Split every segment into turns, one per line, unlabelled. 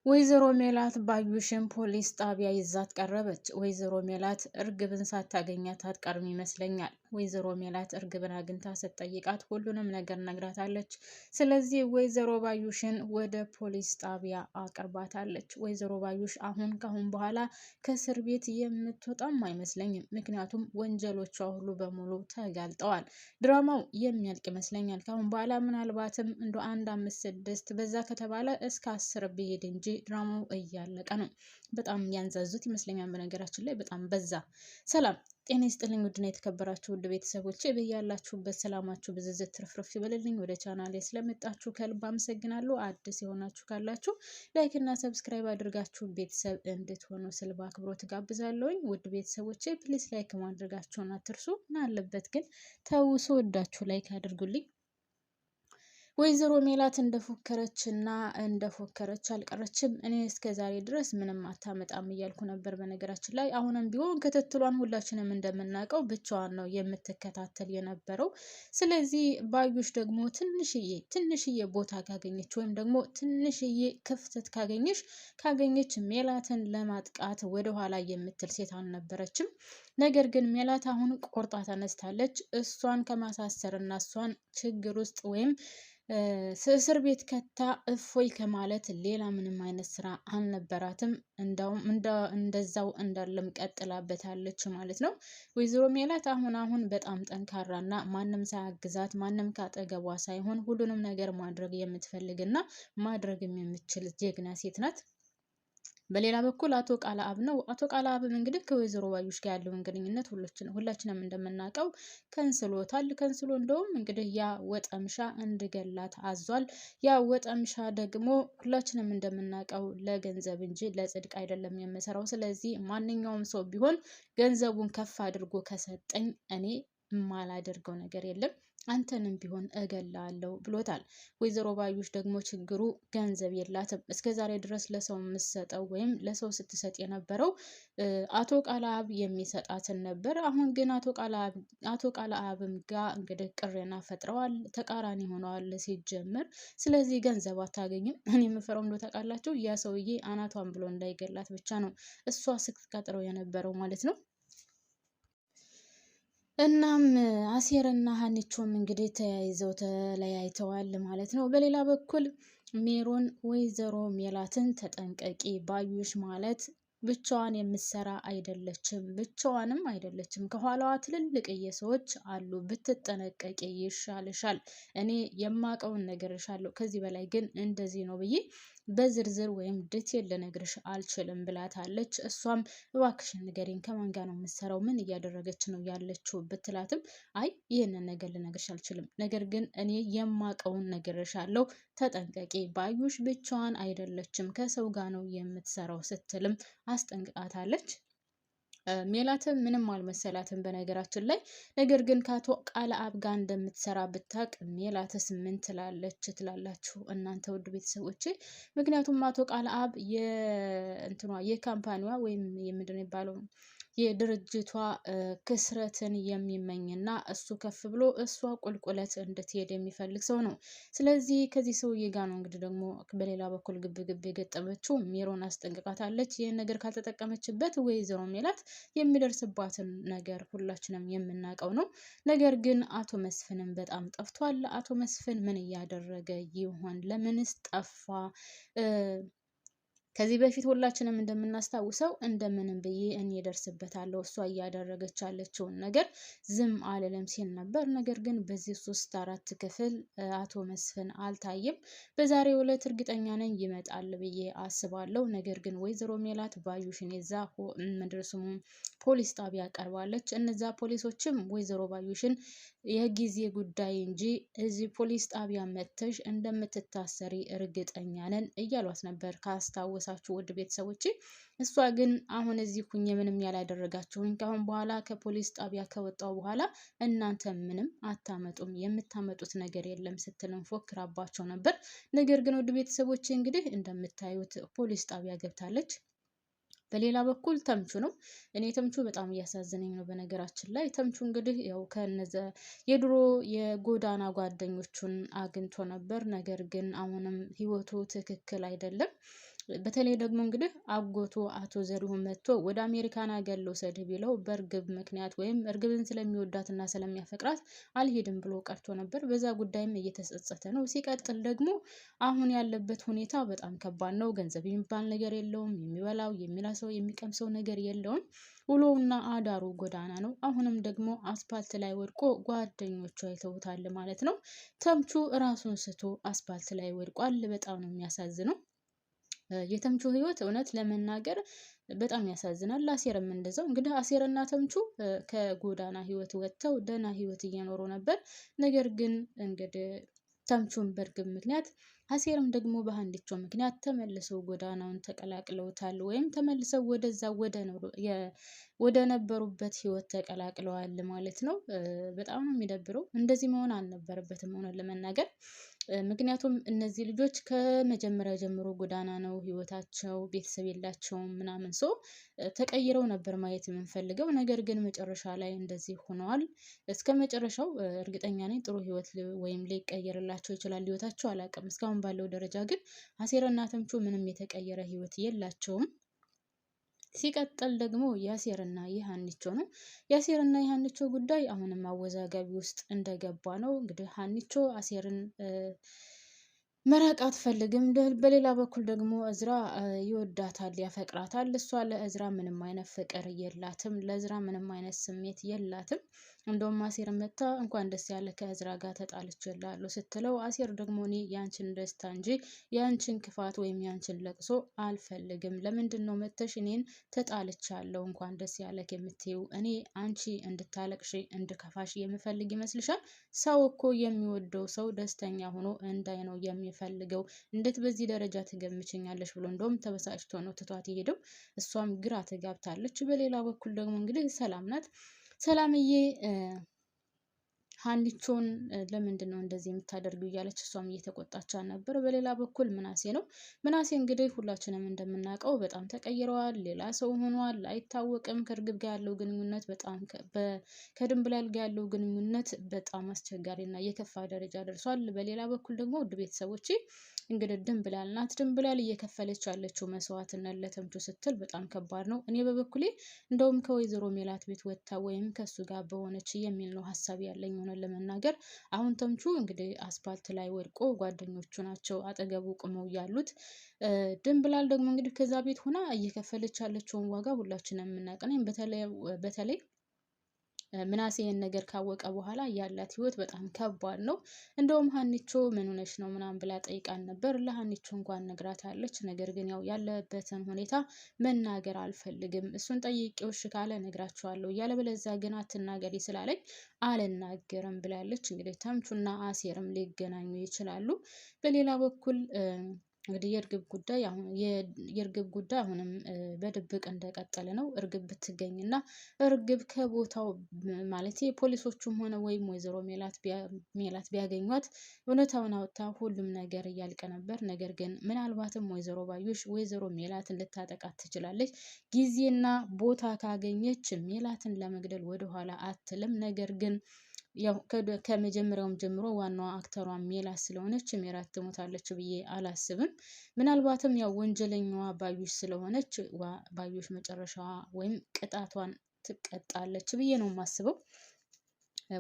ወይዘሮ ሜላት ባዩሽን ፖሊስ ጣቢያ ይዛት ቀረበች። ወይዘሮ ሜላት እርግብን ሳታገኛት አትቀርም ይመስለኛል። ወይዘሮ ሜላት እርግብን አግኝታ ስትጠይቃት ሁሉንም ነገር ነግራታለች። ስለዚህ ወይዘሮ ባዩሽን ወደ ፖሊስ ጣቢያ አቅርባታለች። ወይዘሮ ባዩሽ ካሁን በኋላ ከእስር ቤት የምትወጣም አይመስለኝም። ምክንያቱም ወንጀሎቿ ሁሉ በሙሉ ተጋልጠዋል። ድራማው የሚያልቅ ይመስለኛል። ካሁን በኋላ ምናልባትም እንደ 1፣ 5፣ 6 በዛ ከተባለ እስከ 10 ብሄድ እንጂ ድራማው እያለቀ ነው። በጣም ያንዛዙት ይመስለኛል። በነገራችን ላይ በጣም በዛ። ሰላም ጤና ይስጥልኝ ውድና የተከበራችሁ ውድ ቤተሰቦቼ በያላችሁበት ሰላማችሁ ብዝዝት ትርፍርፍ ይበልልኝ። ወደ ቻናሌ ስለመጣችሁ ከልብ አመሰግናለሁ። አዲስ የሆናችሁ ካላችሁ ላይክ እና ሰብስክራይብ አድርጋችሁ ቤተሰብ እንድትሆኑ ስል በአክብሮት ጋብዛለሁኝ። ውድ ቤተሰቦቼ ፕሊስ ላይክ ማድረጋችሁን አትርሱ። ምናለበት ግን ተውሶ ወዳችሁ ላይክ አድርጉልኝ። ወይዘሮ ሜላት እንደፎከረች አልቀረችም። እኔ እስከ ዛሬ ድረስ ምንም አታመጣም እያልኩ ነበር። በነገራችን ላይ አሁንም ቢሆን ክትትሏን ሁላችንም እንደምናውቀው ብቻዋን ነው የምትከታተል የነበረው። ስለዚህ ባዩሽ ደግሞ ትንሽዬ ቦታ ካገኘች ወይም ደግሞ ትንሽዬ ክፍተት ካገኘች ሜላትን ለማጥቃት ወደኋላ የምትል ሴት አልነበረችም። ነገር ግን ሜላት አሁን ቆርጣ ተነስታለች። እሷን ከማሳሰር እና እሷን ችግር ውስጥ ወይም እስር ቤት ከታ እፎይ ከማለት ሌላ ምንም አይነት ስራ አልነበራትም። እንደዛው እንዳለም ቀጥላበታለች ማለት ነው። ወይዘሮ ሜላት አሁን በጣም ጠንካራና ማንም ሳያግዛት ማንም ካጠገቧ ሳይሆን ሁሉንም ነገር ማድረግ የምትፈልግና ማድረግም የምትችል ጀግና ሴት ናት። በሌላ በኩል አቶ ቃለአብ ነው። አቶ ቃለአብም እንግዲህ ከወይዘሮ ባዩሽ ጋር ያለውን ግንኙነት ሁላችንም እንደምናውቀው ከንስሎታል። ከንስሎ እንደውም እንግዲህ ያ ወጠምሻ እንድገላት አዟል። ያ ወጠምሻ ደግሞ ሁላችንም እንደምናውቀው ለገንዘብ እንጂ ለጽድቅ አይደለም የምሰራው። ስለዚህ ማንኛውም ሰው ቢሆን ገንዘቡን ከፍ አድርጎ ከሰጠኝ እኔ የማላደርገው ነገር የለም፣ አንተንም ቢሆን እገላለሁ ብሎታል። ወይዘሮ ባዩሽ ደግሞ ችግሩ ገንዘብ የላትም። እስከዛሬ ድረስ ለሰው የምትሰጠው ወይም ለሰው ስትሰጥ የነበረው አቶ ቃለአብ የሚሰጣትን ነበር። አሁን ግን አቶ ቃለአብም ጋር እንግዲህ ቅሬና ፈጥረዋል፣ ተቃራኒ ሆነዋል ሲጀምር። ስለዚህ ገንዘብ አታገኝም። እኔ የምፈራው እንደው ታውቃላችሁ ያ ሰውዬ አናቷን ብሎ እንዳይገላት ብቻ ነው እሷ ስትቀጥረው የነበረው ማለት ነው። እናም አሴርና ሀኒቾም እንግዲህ ተያይዘው ተለያይተዋል ማለት ነው። በሌላ በኩል ሜሮን ወይዘሮ ሜላትን ተጠንቀቂ፣ ባዩሽ ማለት ብቻዋን የምትሰራ አይደለችም፣ ብቻዋንም አይደለችም፣ ከኋላዋ ትልልቅዬ ሰዎች አሉ፣ ብትጠነቀቂ ይሻልሻል። እኔ የማውቀውን ነገርሻለሁ፣ ከዚህ በላይ ግን እንደዚህ ነው ብዬ በዝርዝር ወይም ዲቴል ልነግርሽ አልችልም ብላታለች። እሷም እባክሽን ንገሪኝ፣ ከማን ጋር ነው የምትሰራው? ምን እያደረገች ነው ያለችው ብትላትም አይ ይህንን ነገር ልነግርሽ አልችልም፣ ነገር ግን እኔ የማውቀውን ነግርሻለሁ፣ ተጠንቀቂ፣ ባዩሽ ብቻዋን አይደለችም፣ ከሰው ጋር ነው የምትሰራው ስትልም አስጠንቅቃታለች። ሜላትም ምንም አልመሰላትም በነገራችን ላይ። ነገር ግን ከአቶ ቃለአብ ጋር እንደምትሰራ ብታቅ ሜላትስ ምን ትላላችሁ እናንተ ውድ ቤተሰቦቼ? ምክንያቱም አቶ ቃለአብ የካምፓኒዋ ወይም የምንድን ነው የሚባለው የድርጅቷ ክስረትን የሚመኝና እሱ ከፍ ብሎ እሷ ቁልቁለት እንድትሄድ የሚፈልግ ሰው ነው። ስለዚህ ከዚህ ሰውዬ ጋር ነው እንግዲህ ደግሞ በሌላ በኩል ግብ የገጠመችው። ሜሮን አስጠንቅቃታለች። ይህን ነገር ካልተጠቀመችበት ወይዘሮ ሜላት የሚደርስባትን ነገር ሁላችንም የምናውቀው ነው። ነገር ግን አቶ መስፍንም በጣም ጠፍቷል። አቶ መስፍን ምን እያደረገ ይሆን? ለምንስ ጠፋ? ከዚህ በፊት ሁላችንም እንደምናስታውሰው እንደምንም ብዬ እኔ እደርስበታለሁ እሷ እያደረገች ያለችውን ነገር ዝም አልልም ሲል ነበር። ነገር ግን በዚህ 3-4 ክፍል አቶ መስፍን አልታየም። በዛሬው ዕለት እርግጠኛ ነኝ ይመጣል ብዬ አስባለሁ። ነገር ግን ወይዘሮ ሜላት ባዩሽን የዛ መድረሱም ፖሊስ ጣቢያ ቀርባለች። እነዛ ፖሊሶችም ወይዘሮ ባዩሽን የጊዜ ጉዳይ እንጂ እዚህ ፖሊስ ጣቢያ መጥተሽ እንደምትታሰሪ እርግጠኛ ነን እያሏት ነበር ካስታወሳችሁ ውድ ቤተሰቦቼ። እሷ ግን አሁን እዚህ ሁኜ ምንም ያላደረጋችሁኝ፣ ከአሁን በኋላ ከፖሊስ ጣቢያ ከወጣው በኋላ እናንተ ምንም አታመጡም፣ የምታመጡት ነገር የለም ስትልም ፎክራባቸው ነበር። ነገር ግን ውድ ቤተሰቦቼ እንግዲህ እንደምታዩት ፖሊስ ጣቢያ ገብታለች። በሌላ በኩል ተምቹ ነው። እኔ ተምቹ በጣም እያሳዘነኝ ነው። በነገራችን ላይ ተምቹ እንግዲህ ያው ከነዘ የድሮ የጎዳና ጓደኞቹን አግኝቶ ነበር። ነገር ግን አሁንም ህይወቱ ትክክል አይደለም። በተለይ ደግሞ እንግዲህ አጎቱ አቶ ዘሪሁን መጥቶ ወደ አሜሪካን ሀገር ልውሰድህ ቢለው በእርግብ ምክንያት ወይም እርግብን ስለሚወዳትና ስለሚያፈቅራት አልሄድም ብሎ ቀርቶ ነበር። በዛ ጉዳይም እየተጸጸተ ነው። ሲቀጥል ደግሞ አሁን ያለበት ሁኔታ በጣም ከባድ ነው። ገንዘብ የሚባል ነገር የለውም። የሚበላው የሚላሰው የሚቀምሰው ነገር የለውም። ውሎውና አዳሩ ጎዳና ነው። አሁንም ደግሞ አስፓልት ላይ ወድቆ ጓደኞቹ አይተውታል ማለት ነው። ተምቹ ራሱን ስቶ አስፓልት ላይ ወድቋል። በጣም ነው የሚያሳዝነው። የተምቹ ህይወት እውነት ለመናገር በጣም ያሳዝናል። አሴርም እንደዛው። እንግዲህ አሴርና ተምቹ ከጎዳና ህይወት ወጥተው ደህና ህይወት እየኖሩ ነበር። ነገር ግን እንግዲህ ተምቹን በእርግብ ምክንያት አሴርም ደግሞ በሀንቾ ምክንያት ተመልሰው ጎዳናውን ተቀላቅለውታል፣ ወይም ተመልሰው ወደዛ ወደ ነበሩበት ህይወት ተቀላቅለዋል ማለት ነው። በጣም ነው የሚደብረው። እንደዚህ መሆን አልነበረበትም ሆነን ለመናገር። ምክንያቱም እነዚህ ልጆች ከመጀመሪያ ጀምሮ ጎዳና ነው ህይወታቸው፣ ቤተሰብ የላቸውም ምናምን ሰው ተቀይረው ነበር ማየት የምንፈልገው። ነገር ግን መጨረሻ ላይ እንደዚህ ሆነዋል። እስከ መጨረሻው እርግጠኛ ነኝ ጥሩ ህይወት ወይም ሊቀየርላቸው ይችላል ህይወታቸው፣ አላውቅም። እስካሁን ባለው ደረጃ ግን አሴርና ተምቹ ምንም የተቀየረ ህይወት የላቸውም። ሲቀጥል ደግሞ የአሴርና የሀኒቾ ነው። የአሴርና የሀኒቾ ጉዳይ አሁንም አወዛጋቢ ውስጥ እንደገባ ነው። እንግዲህ ሀኒቾ አሴርን መራቅ አትፈልግም። በሌላ በኩል ደግሞ እዝራ ይወዳታል፣ ያፈቅራታል። እሷ ለእዝራ ምንም አይነት ፍቅር የላትም፣ ለእዝራ ምንም አይነት ስሜት የላትም። እንደውም አሴር መታ እንኳን ደስ ያለ ከእዝራ ጋር ተጣልቼልሃለሁ ስትለው፣ አሴር ደግሞ እኔ ያንቺን ደስታ እንጂ ያንቺን ክፋት ወይም ያንቺን ለቅሶ አልፈልግም። ለምንድን ነው መተሽ እኔን ተጣልቻለሁ እንኳን ደስ ያለክ የምትይው? እኔ አንቺ እንድታለቅሽ እንድከፋሽ የምፈልግ ይመስልሻል? ሰው እኮ የሚወደው ሰው ደስተኛ ሆኖ እንዳይ ነው የሚፈልገው። እንዴት በዚህ ደረጃ ትገምችኛለሽ? ብሎ እንደውም ተበሳጭቶ ነው ትቷት የሄደው። እሷም ግራ ተጋብታለች። በሌላ በኩል ደግሞ እንግዲህ ሰላም ናት። ሰላምዬ ሀኒቾን ለምንድን ነው እንደዚህ የምታደርገው እያለች እሷም እየተቆጣቻት ነበር። በሌላ በኩል ምናሴ ነው። ምናሴ እንግዲህ ሁላችንም እንደምናውቀው በጣም ተቀይረዋል፣ ሌላ ሰው ሆኗል፣ አይታወቅም። ከእርግብ ጋር ያለው ግንኙነት በጣም ከድንብላል ጋር ያለው ግንኙነት በጣም አስቸጋሪና የከፋ ደረጃ ደርሷል። በሌላ በኩል ደግሞ ውድ ቤተሰቦቼ እንግዲህ ድንብላል ናት። ድንብላል እየከፈለች ያለችው መስዋዕትነት ለተምቹ ስትል በጣም ከባድ ነው። እኔ በበኩሌ እንደውም ከወይዘሮ ሜላት ቤት ወጥታ ወይም ከሱ ጋር በሆነች የሚል ነው ሀሳብ ያለኝ ሆነ ለመናገር። አሁን ተምቹ እንግዲህ አስፓልት ላይ ወድቆ ጓደኞቹ ናቸው አጠገቡ ቁመው ያሉት። ድንብላል ደግሞ እንግዲህ ከዛ ቤት ሆና እየከፈለች ያለችውን ዋጋ ሁላችንም የምናውቀው። በተለይ ምናሴ ይህን ነገር ካወቀ በኋላ ያላት ህይወት በጣም ከባድ ነው። እንደውም ሀኒቾ ምን ሆነሽ ነው ምናምን ብላ ጠይቃን ነበር። ለሀኒቾ እንኳን ነግራታለች። ነገር ግን ያው ያለበትን ሁኔታ መናገር አልፈልግም፣ እሱን ጠይቄው እሺ ካለ ነግራቸዋለሁ፣ ያለበለዚያ ግን አትናገሪ ስላለኝ አልናገርም ብላለች። እንግዲህ ተምቹና አሴርም ሊገናኙ ይችላሉ። በሌላ በኩል እንግዲህ የእርግብ ጉዳይ አሁንም በድብቅ እንደቀጠለ ነው። እርግብ ብትገኝና እርግብ ከቦታው ማለት ፖሊሶቹም ሆነ ወይም ወይዘሮ ሜላት ቢያገኟት እውነታውን አውጥታ ሁሉም ነገር እያልቅ ነበር። ነገር ግን ምናልባትም ወይዘሮ ባዩሽ ወይዘሮ ሜላትን ልታጠቃት ትችላለች። ጊዜና ቦታ ካገኘች ሜላትን ለመግደል ወደኋላ አትልም። ነገር ግን ያው ከመጀመሪያውም ጀምሮ ዋናዋ አክተሯ ሜላት ስለሆነች ሜላት ትሞታለች ብዬ አላስብም። ምናልባትም ያው ወንጀለኛዋ ባዩሽ ስለሆነች ባዩሽ መጨረሻዋ ወይም ቅጣቷን ትቀጣለች ብዬ ነው የማስበው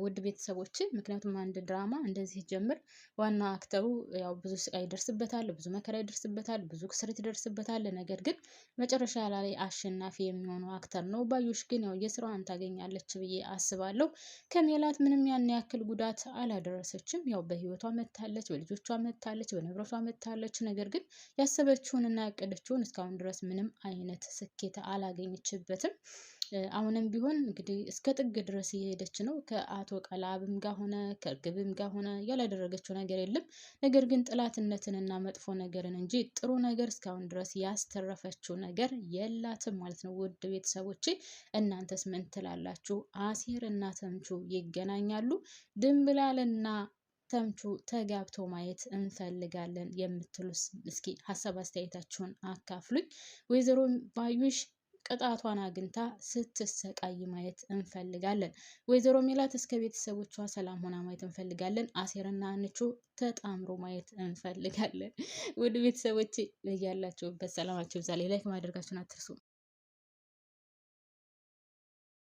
ውድ ቤተሰቦች። ምክንያቱም አንድ ድራማ እንደዚህ ጀምር ዋና አክተሩ ያው ብዙ ስቃይ ይደርስበታል፣ ብዙ መከራ ይደርስበታል፣ ብዙ ክስረት ይደርስበታል። ነገር ግን መጨረሻ ላይ አሸናፊ የሚሆነው አክተር ነው። ባዩሽ ግን ያው የስራዋን ታገኛለች ብዬ አስባለሁ። ከሜላት ምንም ያን ያክል ጉዳት አላደረሰችም። ያው በህይወቷ መታለች፣ በልጆቿ መታለች፣ በንብረቷ መታለች። ነገር ግን ያሰበችውን እና ያቀደችውን እስካሁን ድረስ ምንም አይነት ስኬት አላገኘችበትም። አሁንም ቢሆን እንግዲህ እስከ ጥግ ድረስ እየሄደች ነው። ከአቶ ቀላብም ጋር ሆነ ከእርግብም ጋር ሆነ ያላደረገችው ነገር የለም። ነገር ግን ጥላትነትንና መጥፎ ነገርን እንጂ ጥሩ ነገር እስካሁን ድረስ ያስተረፈችው ነገር የላትም ማለት ነው። ውድ ቤተሰቦቼ እናንተስ ምን ትላላችሁ? አሴር እና ተምቹ ይገናኛሉ? ድንብላልና ተምቹ ተጋብተው ማየት እንፈልጋለን የምትሉስ እስኪ ሀሳብ አስተያየታችሁን አካፍሉኝ። ወይዘሮ ባዩሽ ቅጣቷን አግኝታ ስትሰቃይ ማየት እንፈልጋለን። ወይዘሮ ሜላት እስከ ቤተሰቦቿ ሰላም ሆና ማየት እንፈልጋለን። አሴርና አንቹ ተጣምሮ ማየት እንፈልጋለን። ውድ ቤተሰቦቼ ያላችሁበት ሰላማችሁ ይብዛ። ላይክ ማድረጋችሁን አትርሱ።